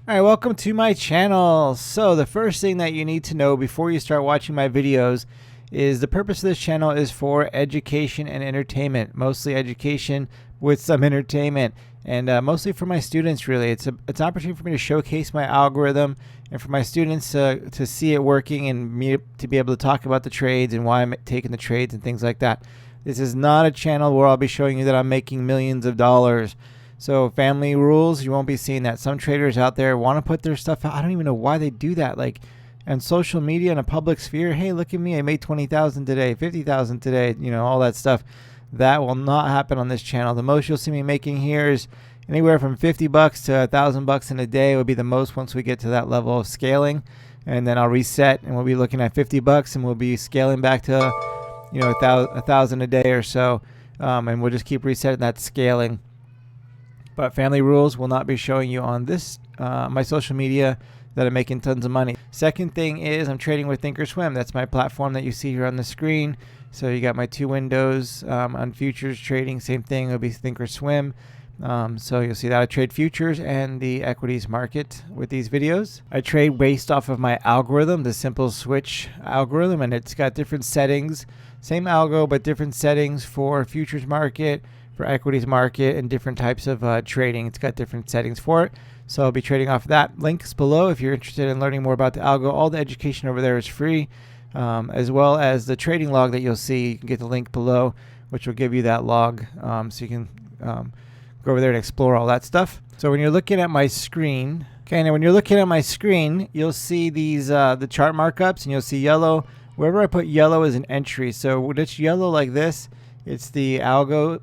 All right, welcome to my channel. So the first thing that you need to know before you start watching my videos is the purpose of this channel is for education and entertainment, mostly education with some entertainment, and mostly for my students. Really, it's an opportunity for me to showcase my algorithm and for my students to see it working and me to be able to talk about the trades and why I'm taking the trades and things like that. This is not a channel where I'll be showing you that I'm making millions of dollars. So family rules, you won't be seeing that. Some traders out there want to put their stuff out. I don't even know why they do that. Like on social media in a public sphere, hey, look at me, I made 20,000 today, 50,000 today, all that stuff. That will not happen on this channel. The most you'll see me making here is anywhere from 50 bucks to $1,000 in a day would be the most once we get to that level of scaling. And then I'll reset and we'll be looking at 50 bucks and we'll be scaling back to, a thousand a day or so. And we'll just keep resetting that scaling. But family rules will not be showing you on this my social media that I'm making tons of money. Second thing is I'm trading with Thinkorswim. That's my platform that you see here on the screen. So you got my two windows on futures trading. Same thing, it'll be Thinkorswim. So you'll see that I trade futures and the equities market with these videos. I trade based off of my algorithm, the simple switch algorithm, and it's got different settings. Same algo, but different settings for futures market, for equities market, and different types of trading. It's got different settings for it. So I'll be trading off of that. Links below if you're interested in learning more about the algo. All the education over there is free, as well as the trading log that you'll see. You can get the link below, which will give you that log, so you can go over there and explore all that stuff. So when you're looking at my screen, okay, now when you're looking at my screen, you'll see these the chart markups, and you'll see yellow. Wherever I put yellow is an entry. So when it's yellow like this, it's the algo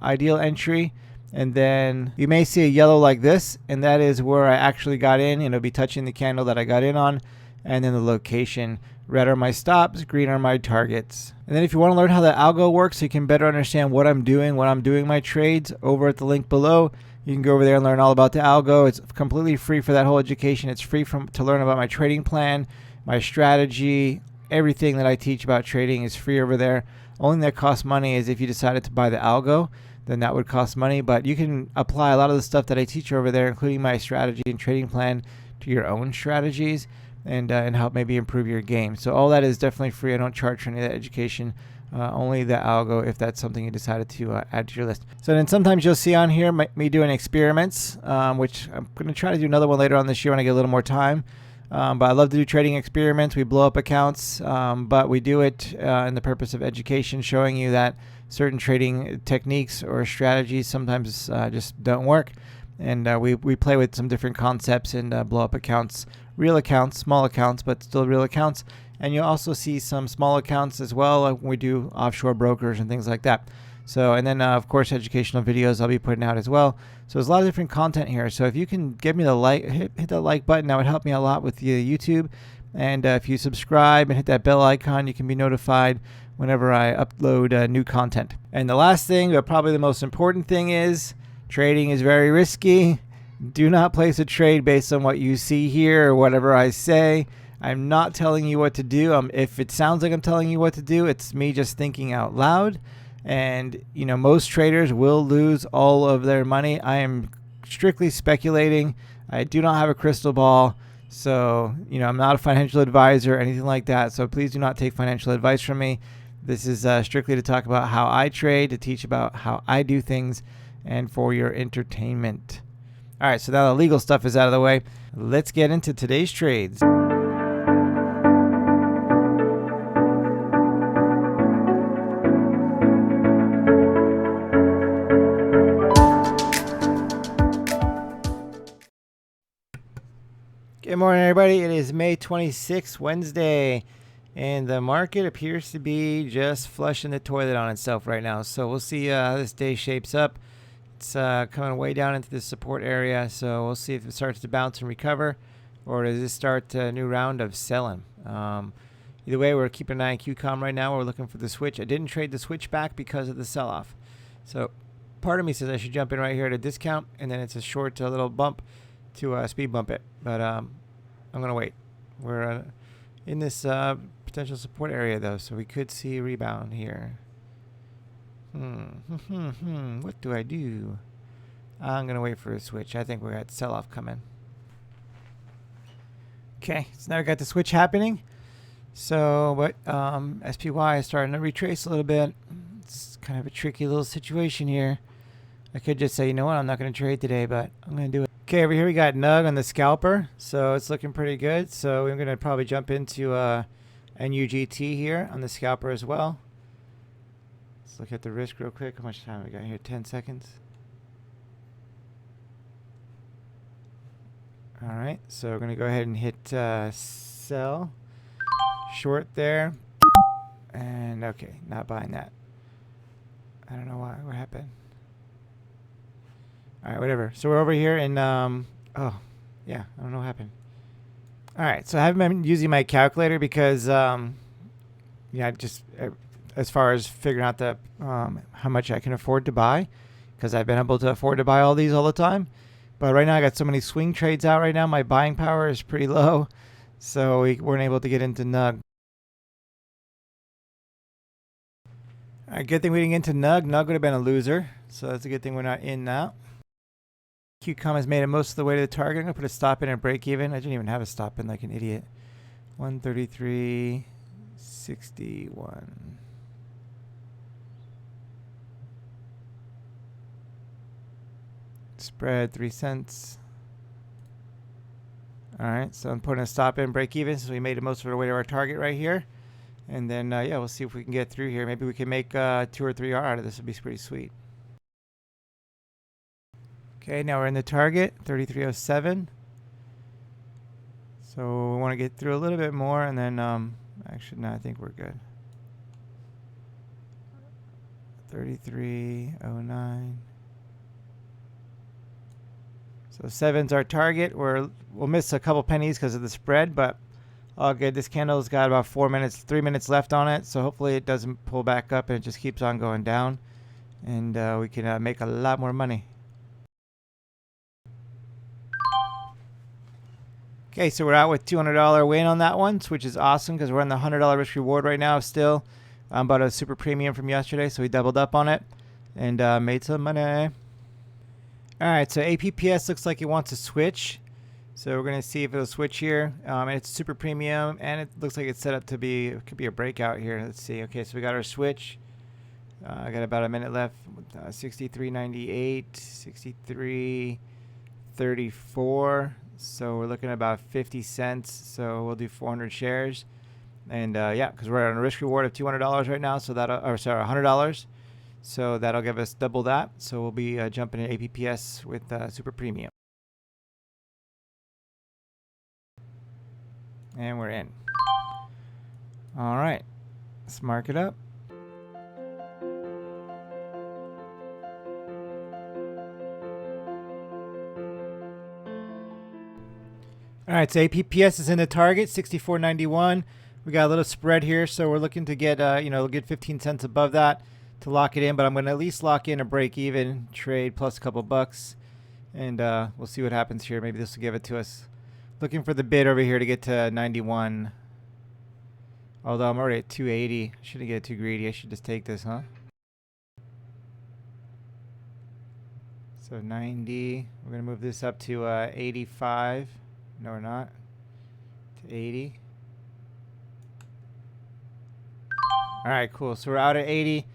ideal entry. And then you may see a yellow like this, and that is where I actually got in, and it'll be touching the candle that I got in on. And then the location. Red are my stops, green are my targets. And then if you want to learn how the algo works so you can better understand what I'm doing when I'm doing my trades, over at the link below, you can go over there and learn all about the algo. It's completely free for that whole education. It's free to learn about my trading plan, my strategy, everything that I teach about trading is free over there. Only thing that costs money is if you decided to buy the algo, then that would cost money. But you can apply a lot of the stuff that I teach over there, including my strategy and trading plan, to your own strategies and help maybe improve your game. So all that is definitely free. I don't charge for any of that education. Only the algo if that's something you decided to add to your list. So then sometimes you'll see on here me doing experiments, which I'm going to try to do another one later on this year when I get a little more time. But I love to do trading experiments. We blow up accounts, but we do it in the purpose of education, showing you that certain trading techniques or strategies sometimes just don't work. And we play with some different concepts and blow up accounts, real accounts, small accounts, but still real accounts. And you'll also see some small accounts as well, like when we do offshore brokers and things like that. So, and then of course, educational videos I'll be putting out as well. So there's a lot of different content here. So if you can give me the like, hit that like button, that would help me a lot with the YouTube. And if you subscribe and hit that bell icon, you can be notified whenever I upload new content. And the last thing, but probably the most important thing, is trading is very risky. Do not place a trade based on what you see here or whatever I say. I'm not telling you what to do. If it sounds like I'm telling you what to do, it's me just thinking out loud. And most traders will lose all of their money. I am strictly speculating. I do not have a crystal ball. So, I'm not a financial advisor or anything like that. So please do not take financial advice from me. This is strictly to talk about how I trade, to teach about how I do things, and for your entertainment. All right, so now the legal stuff is out of the way. Let's get into today's trades. Good morning, everybody. It is May 26th, Wednesday, and the market appears to be just flushing the toilet on itself right now. So we'll see how this day shapes up. It's coming way down into the support area, so we'll see if it starts to bounce and recover, or does it start a new round of selling. Either way, we're keeping an eye on QCOM right now. We're looking for the switch. I didn't trade the switch back because of the sell-off. So part of me says I should jump in right here at a discount, and then it's a short little bump to speed bump it. But I'm going to wait. We're in this potential support area, though, so we could see a rebound here. What do I do? I'm going to wait for a switch. I think we're at sell-off coming. Okay, so now we got the switch happening. So, but SPY is starting to retrace a little bit. It's kind of a tricky little situation here. I could just say, you know what, I'm not going to trade today, but I'm going to do it. Okay, over here we got NUG on the scalper, so it's looking pretty good. So we're going to probably jump into NUGT here on the scalper as well. Let's look at the risk real quick. How much time we got here? 10 seconds. All right, so we're going to go ahead and hit sell. Short there. And okay, not buying that. I don't know why. What happened? All right, whatever. So we're over here and oh, yeah, I don't know what happened. All right, so I haven't been using my calculator because yeah, just as far as figuring out the how much I can afford to buy, because I've been able to afford to buy all these all the time. But right now I got so many swing trades out right now. My buying power is pretty low, so we weren't able to get into NUG. All right, good thing we didn't get into NUG. NUG would have been a loser, so that's a good thing we're not in now. QCOM has made it most of the way to the target. I'm going to put a stop in and break even. I didn't even have a stop in like an idiot. 133.61. Spread 3 cents. All right, so I'm putting a stop in, break even, so we made it most of our way to our target right here. And then, yeah, we'll see if we can get through here. Maybe we can make 2 or 3 R out of this. Would be pretty sweet. Okay, now we're in the target, 33.07. So we want to get through a little bit more, and then, actually, no, I think we're good. 33.09. So 7's our target. We'll miss a couple pennies because of the spread, but all good. This candle's got about 3 minutes left on it, so hopefully it doesn't pull back up and it just keeps on going down, and we can make a lot more money. Okay, so we're out with $200 win on that one, which is awesome because we're on the $100 risk reward right now still. Bought a super premium from yesterday, so we doubled up on it and made some money. All right, so APPS looks like it wants to switch. So we're going to see if it'll switch here. And it's super premium, and it looks like it's set up to be, it could be a breakout here. Let's see. Okay, so we got our switch. I got about a minute left. 63.98, 63.34. So we're looking at about 50 cents. So we'll do 400 shares. And yeah, because we're on a risk reward of $200 right now. So that'll, or sorry, $100. So that'll give us double that. So we'll be jumping in APPS with super premium. And we're in. All right, let's mark it up. All right, so APPS is in the target, 64.91. We got a little spread here, so we're looking to get, you know, get 15 cents above that to lock it in. But I'm going to at least lock in a break-even trade plus a couple bucks, and we'll see what happens here. Maybe this will give it to us. Looking for the bid over here to get to 91. Although I'm already at 280. Shouldn't get too greedy. I should just take this, huh? So 90. We're going to move this up to 85. No, we're not. To 80. All right, cool. So we're out at 80.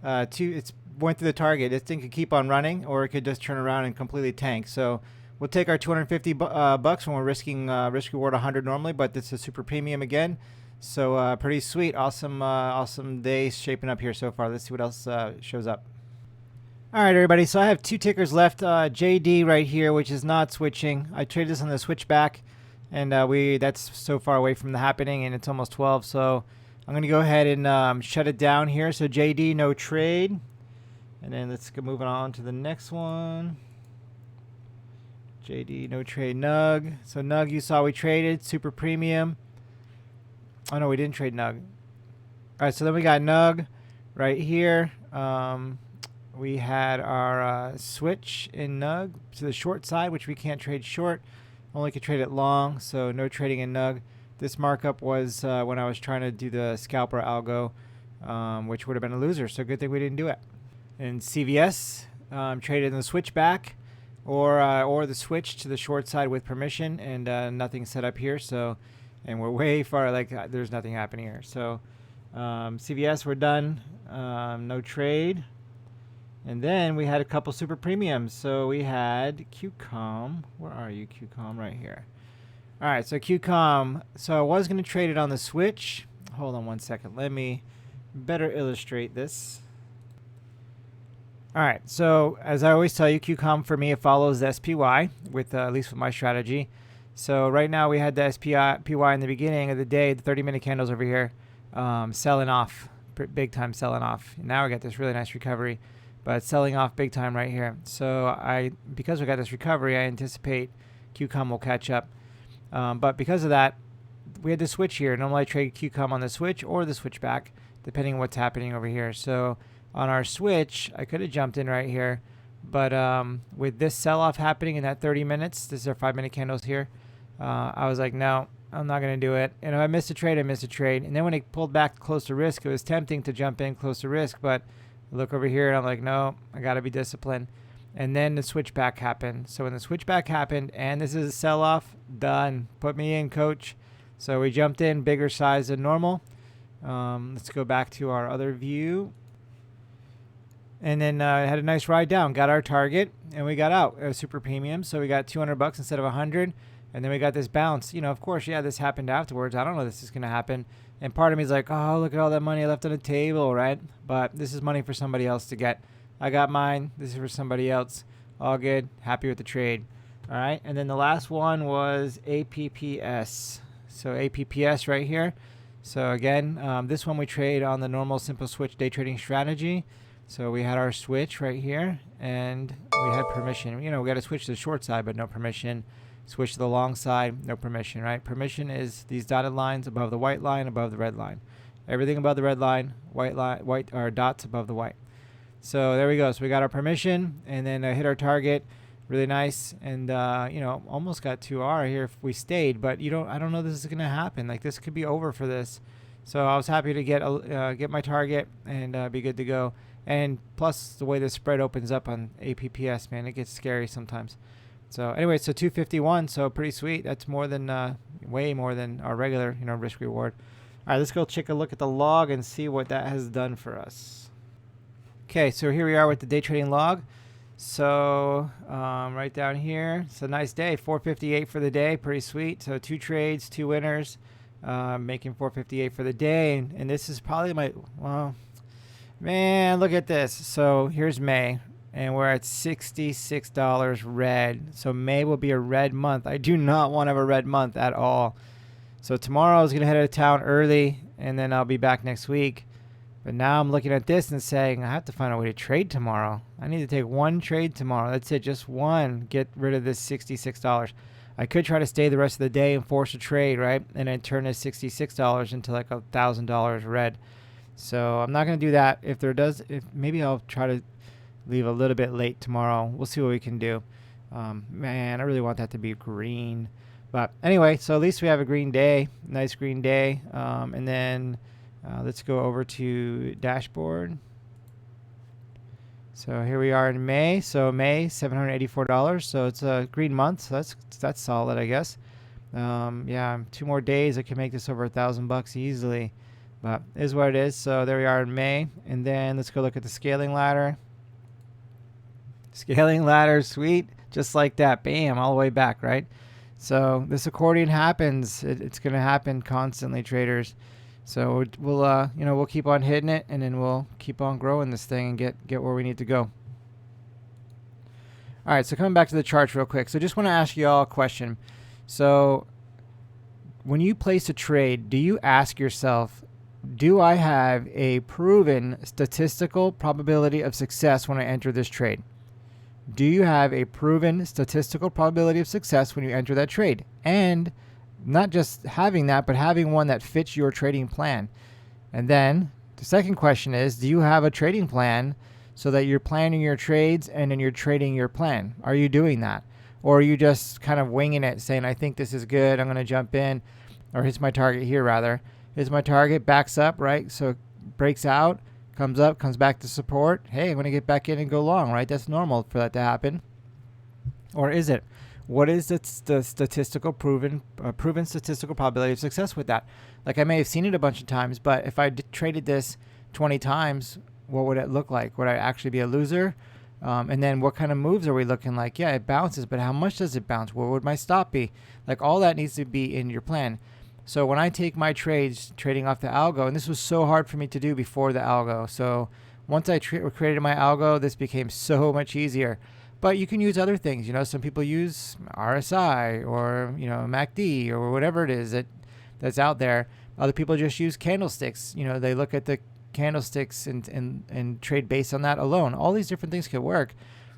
It's went through the target. This thing could keep on running, or it could just turn around and completely tank. So we'll take our 250 bucks when we're risking risk reward 100 normally, but this is super premium again. So pretty sweet. Awesome, awesome day shaping up here so far. Let's see what else shows up. All right, everybody. So I have 2 tickers left. JD right here, which is not switching. I traded this on the switchback, and that's so far away from the happening, and it's almost 12. So I'm going to go ahead and shut it down here. So JD, no trade. And then let's go moving on to the next one. JD, no trade. NUG. So NUG, you saw we traded. Super premium. Oh, no, we didn't trade NUG. All right, so then we got NUG right here. We had our switch in NUG to the short side, which we can't trade short. Only could trade it long, so no trading in NUG. This markup was when I was trying to do the scalper algo, which would have been a loser, so good thing we didn't do it. And CVS traded in the switchback. or the switch to the short side with permission, and nothing set up here. So, and we're way far, like there's nothing happening here. So CVS, we're done. No trade. And then we had a couple super premiums. So we had QCOM. Where are you, QCOM? Right here. All right, so QCOM. So I was going to trade it on the switch. Hold on one second. Let me better illustrate this. All right, so as I always tell you, QCOM for me, it follows the SPY, with at least with my strategy. So right now we had the SPY in the beginning of the day, the 30-minute candles over here, selling off, big time selling off. Now we got this really nice recovery, but selling off big time right here. So because we got this recovery, I anticipate QCOM will catch up. But because of that, we had to switch here. Normally I trade QCOM on the switch or the switchback, depending on what's happening over here. So on our switch, I could have jumped in right here, but with this sell-off happening in that 30 minutes, this is our 5-minute candles here, I was like, no, I'm not going to do it. And if I missed a trade, I missed a trade. And then when it pulled back close to risk, it was tempting to jump in close to risk, but I look over here and I'm like, no, I got to be disciplined. And then the switchback happened. So when the switchback happened, and this is a sell-off, done. Put me in, coach. So we jumped in, bigger size than normal. Let's go back to our other view. And then had a nice ride down, got our target, and we got out. It was super premium, so we got $200 instead of 100. And then we got this bounce. You know, of course, yeah, this happened afterwards. I don't know this is going to happen. And part of me is like, oh, look at all that money I left on the table, right? But this is money for somebody else to get. I got mine. This is for somebody else. All good. Happy with the trade. All right. And then the last one was APPS. So APPS right here. So again, this one we trade on the normal simple switch day trading strategy. So we had our switch right here, and we had permission. You know, we got to switch to the short side, but no permission. Switch to the long side, no permission, right? Permission is these dotted lines above the white line, above the red line. Everything above the red line, white or dots above the white. So there we go. So we got our permission, and then hit our target. Really nice, and you know, almost got 2R here if we stayed. But I don't know this is gonna happen. Like this could be over for this. So I was happy to get my target and be good to go. And plus the way the spread opens up on APPS, man, it gets scary sometimes. So anyway, so 251, so pretty sweet. That's more than way more than our regular, you know, risk reward. All right, let's go take a look at the log and see what that has done for us. Okay, so here we are with the day trading log. So right down here, it's a nice day, 458 for the day, pretty sweet. So 2 trades, 2 winners, making 458 for the day. And this is probably my, well, man, look at this. So here's May, and we're at $66 red. So May will be a red month. I do not want to have a red month at all. So tomorrow I was going to head out of town early, and then I'll be back next week. But now I'm looking at this and saying, I have to find a way to trade tomorrow. I need to take 1 trade tomorrow. That's it, just 1. Get rid of this $66. I could try to stay the rest of the day and force a trade, right? And then turn this $66 into like $1,000 red. So I'm not going to do that. If maybe I'll try to leave a little bit late tomorrow. We'll see what we can do. Man, I really want that to be green. But anyway, so at least we have a green day. Nice green day. And then let's go over to dashboard. So here we are in May. So May, $784. So it's a green month. So that's solid, I guess. Yeah, 2 more days. I can make this over $1,000 easily. But it is what it is. So there we are in May. And then let's go look at the scaling ladder. Scaling ladder, sweet. Just like that. Bam, all the way back, right? So this accordion happens. It's going to happen constantly, traders. So we'll keep on hitting it, and then we'll keep on growing this thing and get where we need to go. All right, so coming back to the charts real quick. So just want to ask you all a question. So when you place a trade, do you ask yourself, do I have a proven statistical probability of success when I enter this trade? Do you have a proven statistical probability of success when you enter that trade? And not just having that, but having one that fits your trading plan. And then the second question is, do you have a trading plan so that you're planning your trades and then you're trading your plan? Are you doing that? Or are you just kind of winging it, saying, I think this is good, I'm going to jump in, or here's my target here, rather. Here's my target, backs up, right? So it breaks out, comes up, comes back to support. Hey, I'm going to get back in and go long, right? That's normal for that to happen. or is it? What is the statistical proven statistical probability of success with that? Like, I may have seen it a bunch of times, but if I traded this 20 times, what would it look like? Would I actually be a loser? And then what kind of moves are we looking like? Yeah, it bounces, but how much does it bounce? Where would my stop be? Like, all that needs to be in your plan. So when I take my trades, trading off the algo, and this was so hard for me to do before the algo. So once I created my algo, this became so much easier. But you can use other things. You know, some people use RSI or, you know, MACD or whatever it is that's out there. Other people just use candlesticks. You know, they look at the candlesticks and trade based on that alone. All these different things could work.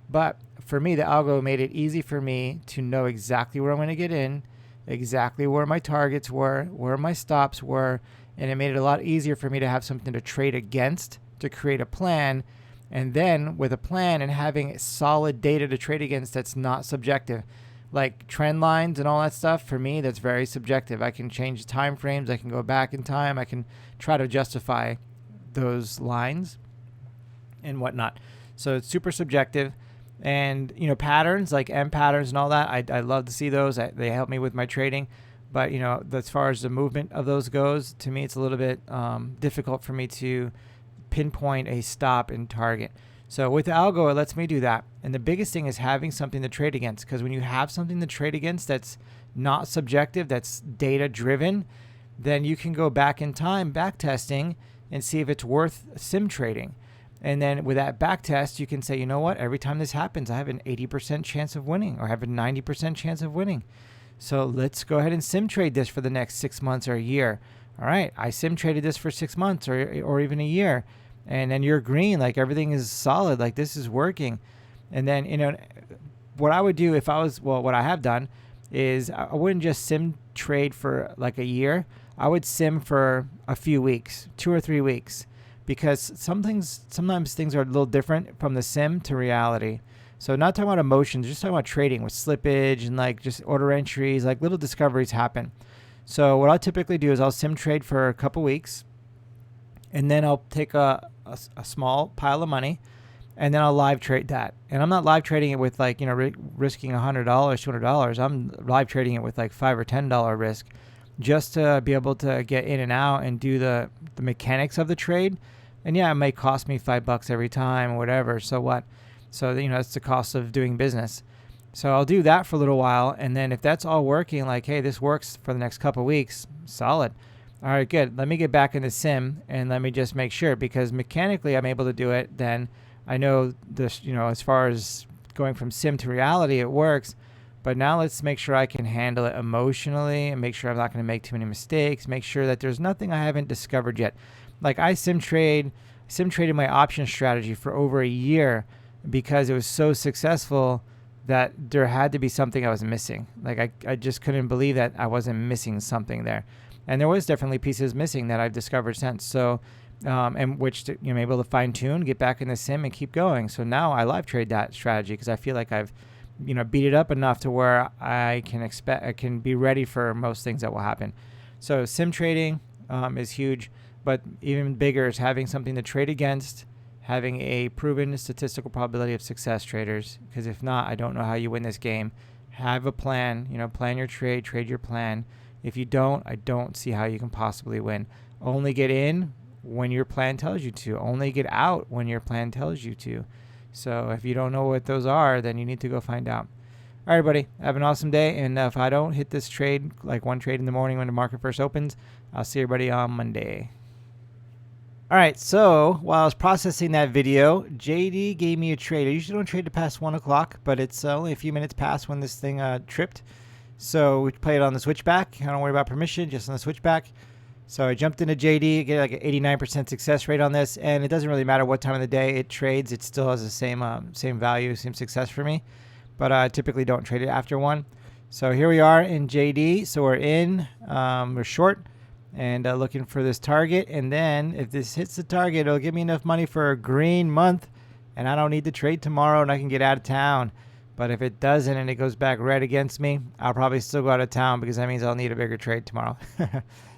But for me, the algo made it easy for me to know exactly where I'm going to get in, exactly where my targets were, where my stops were, and it made it a lot easier for me to have something to trade against, to create a plan, and then with a plan and having solid data to trade against that's not subjective. Like trend lines and all that stuff, for me, that's very subjective. I can change time frames, I can go back in time, I can try to justify those lines and whatnot. So it's super subjective. And, you know, patterns like M patterns and all that, I love to see those. They help me with my trading. But, you know, as far as the movement of those goes, to me, it's a little bit difficult for me to pinpoint a stop and target. So with the algo, it lets me do that. And the biggest thing is having something to trade against, because when you have something to trade against that's not subjective, that's data driven, then you can go back in time, back testing, and see if it's worth sim trading. And then with that back test, you can say, you know what, every time this happens, I have an 80% chance of winning, or I have a 90% chance of winning. So let's go ahead and sim trade this for the next 6 months or a year. All right, I sim traded this for 6 months or even a year. And then you're green, like everything is solid, like this is working. And then, you know, what I would do if I was, well, what I have done is I wouldn't just sim trade for like a year. I would sim for a few weeks, 2 or 3 weeks. Because sometimes things are a little different from the sim to reality. So not talking about emotions, just talking about trading with slippage and like just order entries, like little discoveries happen. So what I'll typically do is I'll sim trade for a couple weeks, and then I'll take a small pile of money, and then I'll live trade that. And I'm not live trading it with like, you know, risking $100, $200. I'm live trading it with like $5 or $10 risk, just to be able to get in and out and do the mechanics of the trade. And yeah, it may cost me $5 every time or whatever. So what? So, you know, that's the cost of doing business. So I'll do that for a little while. And then if that's all working, like, hey, this works for the next couple of weeks, solid. All right, good. Let me get back in the sim and let me just make sure, because mechanically I'm able to do it. Then I know this, you know, as far as going from sim to reality, it works. But now let's make sure I can handle it emotionally and make sure I'm not going to make too many mistakes. Make sure that there's nothing I haven't discovered yet. Like I sim traded my option strategy for over a year because it was so successful that there had to be something I was missing. Like I just couldn't believe that I wasn't missing something there. And there was definitely pieces missing that I've discovered since. So, and which, you know, I'm able to fine tune, get back in the sim and keep going. So now I live trade that strategy because I feel like I've, you know, beat it up enough to where I can be ready for most things that will happen. So sim trading is huge. But even bigger is having something to trade against, having a proven statistical probability of success, traders. Because if not, I don't know how you win this game. Have a plan, you know, plan your trade your plan. If you don't, I don't see how you can possibly win. Only get in when your plan tells you to. Only get out when your plan tells you to. So if you don't know what those are, then you need to go find out. All right, everybody, have an awesome day. And if I don't hit this trade, like one trade in the morning when the market first opens, I'll see everybody on Monday. All right, so while I was processing that video, JD gave me a trade. I usually don't trade to past 1 o'clock, but it's only a few minutes past when this thing tripped. So we played on the switchback. I don't worry about permission, just on the switchback. So I jumped into JD, get like an 89% success rate on this, and it doesn't really matter what time of the day it trades. It still has the same value, same success for me. But I typically don't trade it after 1. So here we are in JD. So we're in, we're short. And looking for this target, and then if this hits the target, it'll give me enough money for a green month, and I don't need to trade tomorrow, and I can get out of town. But if it doesn't and it goes back red against me, I'll probably still go out of town because that means I'll need a bigger trade tomorrow.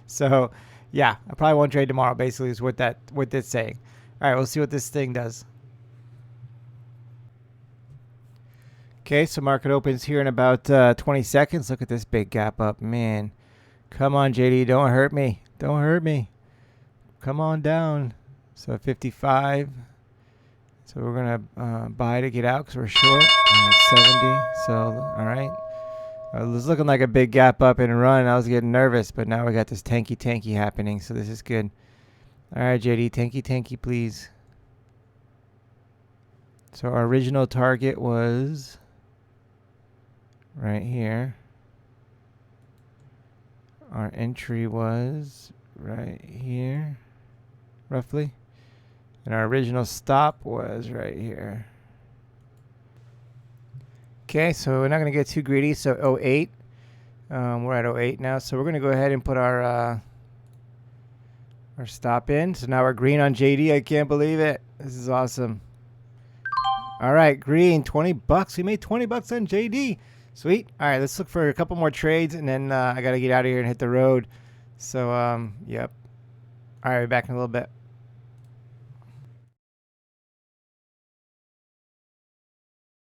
So yeah, I probably won't trade tomorrow, basically is what that's saying. All right, we'll see what this thing does. Okay, so market opens here in about 20 seconds. Look at this big gap up, man. Come on, JD, don't hurt me. Don't hurt me. Come on down. So 55. So we're gonna buy to get out because we're short. 70. So all right. It was looking like a big gap up and run. I was getting nervous, but now we got this tanky happening. So this is good. All right, JD, tanky, please. So our original target was right here. Our entry was right here, roughly. And our original stop was right here. Okay, so we're not going to get too greedy. So 08. We're at 08 now. So we're going to go ahead and put our stop in. So now we're green on JD. I can't believe it. This is awesome. All right, green, 20 bucks. We made 20 bucks on JD. Sweet. All right, let's look for a couple more trades, and then I got to get out of here and hit the road. So, yep. All right, back in a little bit.